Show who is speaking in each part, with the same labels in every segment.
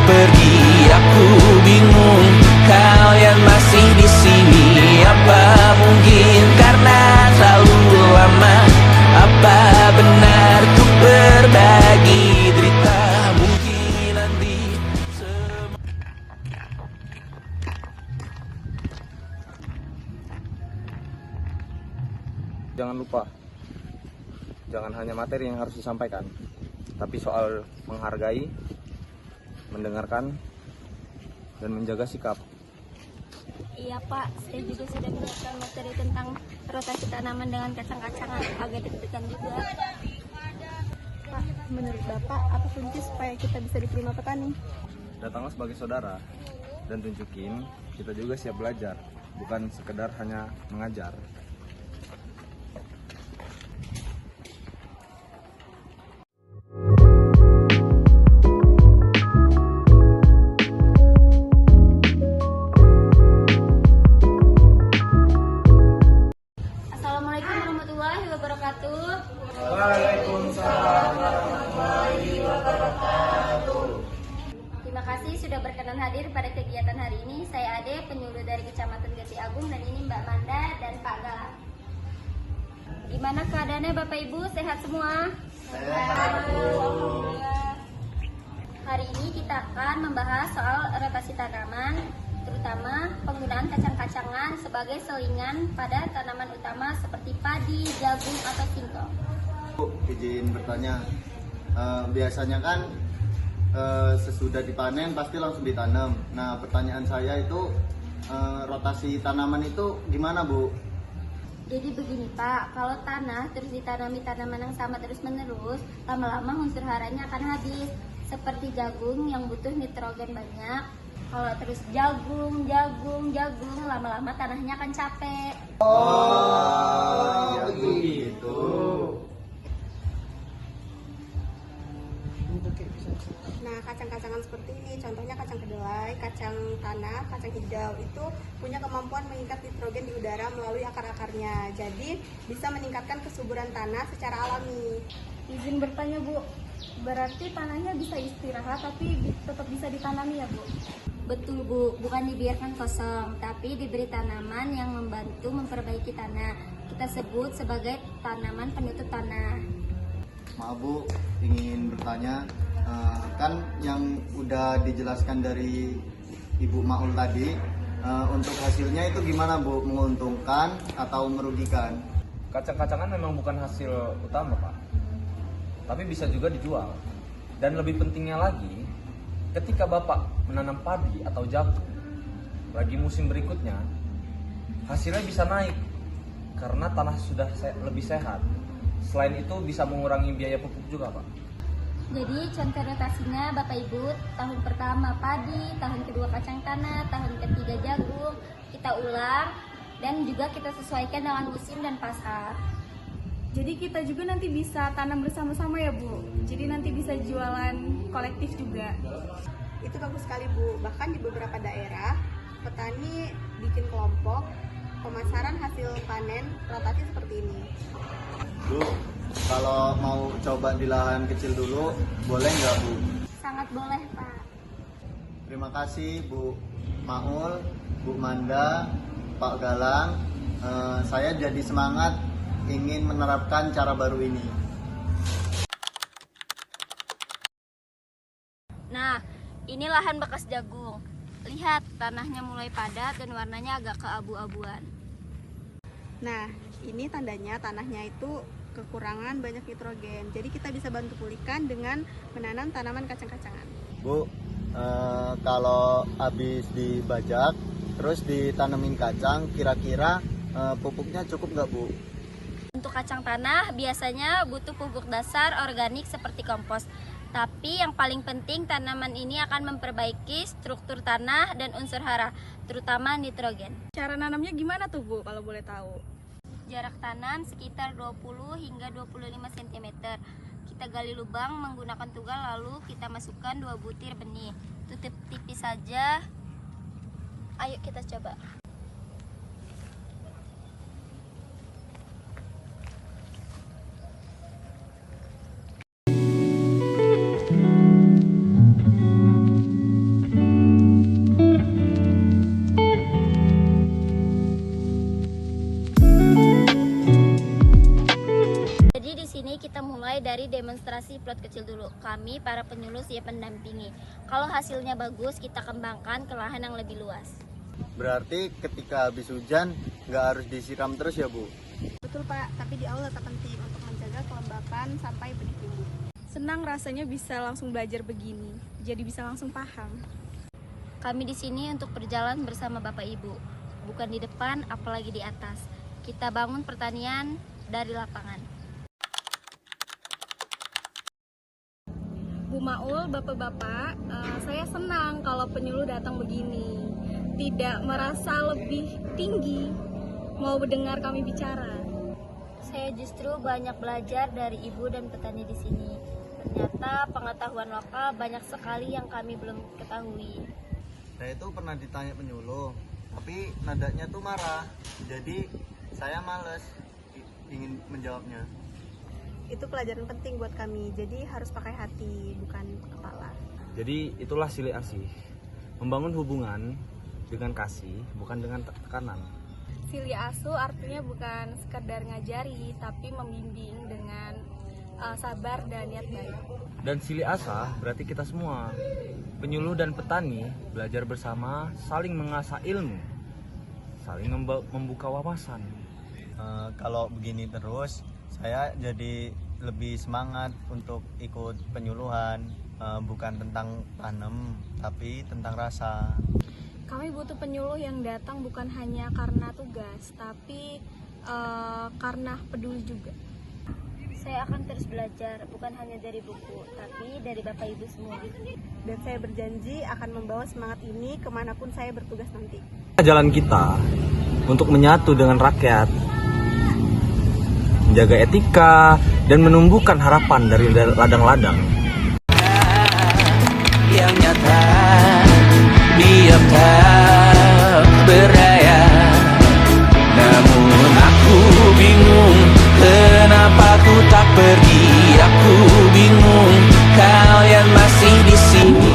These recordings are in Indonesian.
Speaker 1: pergi. Aku bingung, kalian masih di sini. Apa mungkin karena terlalu lama? Apa benar tuh berbagi derita? Mungkin nanti
Speaker 2: Jangan lupa, jangan hanya materi yang harus disampaikan, tapi soal menghargai, mendengarkan, dan menjaga sikap.
Speaker 3: Iya Pak, saya juga sudah menyiapkan materi tentang rotasi tanaman dengan kacang-kacangan agar deg-degan juga.
Speaker 4: Pak, menurut Bapak, apa kunci supaya kita bisa diterima petani?
Speaker 2: Datanglah sebagai saudara, dan tunjukin kita juga siap belajar, bukan sekedar hanya mengajar.
Speaker 3: Assalamualaikum warahmatullahi wabarakatuh.
Speaker 2: Waalaikumsalam.
Speaker 3: Terima kasih sudah berkenan hadir pada kegiatan hari ini. Saya Ade, penyuluh dari Kecamatan Jati Agung, dan ini Mbak Manda dan Pak Galang. Gimana keadaannya Bapak Ibu? Sehat semua? Sehat. Alhamdulillah. Hari ini kita akan membahas soal rotasi tanaman, terutama penggunaan kacang-kacangan sebagai selingan pada tanaman utama seperti padi, jagung, atau singkong.
Speaker 5: Izin bertanya, biasanya kan sesudah dipanen pasti langsung ditanam. Nah, pertanyaan saya itu rotasi tanaman itu gimana, Bu?
Speaker 3: Jadi begini Pak, kalau tanah terus ditanami tanaman yang sama terus-menerus, lama-lama unsur haranya akan habis. Seperti jagung yang butuh nitrogen banyak. Kalau terus jagung, lama-lama tanahnya akan capek.
Speaker 5: Oh, ya begitu.
Speaker 4: Nah, kacang-kacangan seperti ini, contohnya kacang kedelai, kacang tanah, kacang hijau, itu punya kemampuan mengikat nitrogen di udara melalui akar-akarnya. Jadi, bisa meningkatkan kesuburan tanah secara alami.
Speaker 6: Izin bertanya Bu, berarti tanahnya bisa istirahat tapi tetap bisa ditanami ya Bu?
Speaker 3: Betul Bu, bukan dibiarkan kosong, tapi diberi tanaman yang membantu memperbaiki tanah. Kita sebut sebagai tanaman penutup tanah.
Speaker 5: Maaf Bu, ingin bertanya, kan yang udah dijelaskan dari Ibu Maul tadi, untuk hasilnya itu gimana Bu? Menguntungkan atau merugikan?
Speaker 2: Kacang-kacangan memang bukan hasil utama, Pak, tapi bisa juga dijual. Dan lebih pentingnya lagi, ketika Bapak menanam padi atau jagung, lagi musim berikutnya, hasilnya bisa naik karena tanah sudah lebih sehat. Selain itu bisa mengurangi biaya pupuk juga, Pak.
Speaker 3: Jadi contoh rotasinya Bapak Ibu, tahun pertama padi, tahun kedua kacang tanah, tahun ketiga jagung, kita ulang dan juga kita sesuaikan dengan musim dan pasar.
Speaker 6: Jadi kita juga nanti bisa tanam bersama-sama ya Bu? Jadi nanti bisa jualan kolektif juga?
Speaker 4: Itu bagus sekali Bu, bahkan di beberapa daerah, petani bikin kelompok, pemasaran hasil panen rotasi seperti ini.
Speaker 5: Bu, kalau mau coba di lahan kecil dulu, boleh nggak Bu?
Speaker 3: Sangat boleh Pak.
Speaker 5: Terima kasih Bu Maul, Bu Manda, Pak Galang. Saya jadi semangat ingin menerapkan cara baru ini.
Speaker 3: Nah, ini lahan bekas jagung. Lihat, tanahnya mulai padat dan warnanya agak keabu-abuan.
Speaker 4: Nah, ini tandanya tanahnya itu kekurangan banyak nitrogen. Jadi kita bisa bantu pulihkan dengan menanam tanaman kacang-kacangan.
Speaker 5: Bu, kalau habis dibajak, terus ditanemin kacang, kira-kira pupuknya cukup nggak Bu?
Speaker 3: Untuk kacang tanah biasanya butuh pupuk dasar organik seperti kompos. Tapi yang paling penting tanaman ini akan memperbaiki struktur tanah dan unsur hara, terutama nitrogen.
Speaker 6: Cara nanamnya gimana tuh Bu kalau boleh tahu?
Speaker 3: Jarak tanam sekitar 20 hingga 25 cm. Kita gali lubang menggunakan tugal lalu kita masukkan 2 butir benih. Tutup tipis saja. Ayo kita coba. kasih plot kecil dulu. Kami para penyuluh siap mendampingi. Kalau hasilnya bagus, kita kembangkan ke lahan yang lebih luas.
Speaker 5: Berarti ketika habis hujan nggak harus disiram terus ya Bu?
Speaker 4: Betul Pak, tapi di awal tetap penting untuk menjaga kelembapan sampai benih tumbuh.
Speaker 6: Senang rasanya bisa langsung belajar begini, jadi bisa langsung paham.
Speaker 3: Kami di sini untuk berjalan bersama Bapak Ibu, bukan di depan apalagi di atas. Kita bangun pertanian dari lapangan.
Speaker 6: Bu Maul, Bapak-bapak, saya senang kalau penyuluh datang begini. Tidak merasa lebih tinggi, mau mendengar kami bicara.
Speaker 3: Saya justru banyak belajar dari ibu dan petani di sini. Ternyata pengetahuan lokal banyak sekali yang kami belum ketahui.
Speaker 5: Saya itu pernah ditanya penyuluh, tapi nadanya tuh marah. Jadi saya males ingin menjawabnya.
Speaker 4: Itu pelajaran penting buat kami, jadi harus pakai hati, bukan kepala.
Speaker 2: Jadi itulah silih asih. Membangun hubungan dengan kasih, bukan dengan tekanan.
Speaker 6: Silih asuh artinya bukan sekedar ngajari, tapi membimbing dengan sabar dan niat baik.
Speaker 2: Dan silih asah berarti kita semua, penyuluh dan petani, belajar bersama, saling mengasah ilmu, saling membuka wawasan.
Speaker 5: Kalau begini terus, saya jadi lebih semangat untuk ikut penyuluhan, bukan tentang tanam, tapi tentang rasa.
Speaker 6: Kami butuh penyuluh yang datang bukan hanya karena tugas, tapi karena peduli juga.
Speaker 3: Saya akan terus belajar, bukan hanya dari buku, tapi dari Bapak Ibu semua.
Speaker 4: Dan saya berjanji akan membawa semangat ini kemanapun saya bertugas nanti.
Speaker 2: Jalan kita untuk menyatu dengan rakyat, menjaga etika, dan menumbuhkan harapan dari ladang-ladang.
Speaker 1: Yang nyata diam tak berdaya, namun aku bingung kenapa ku tak pergi. Aku bingung kalian masih di sini.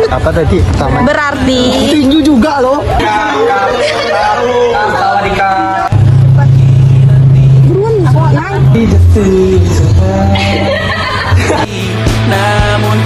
Speaker 5: Apa tadi?
Speaker 7: Berarti
Speaker 5: Tinju juga loh.
Speaker 1: Namun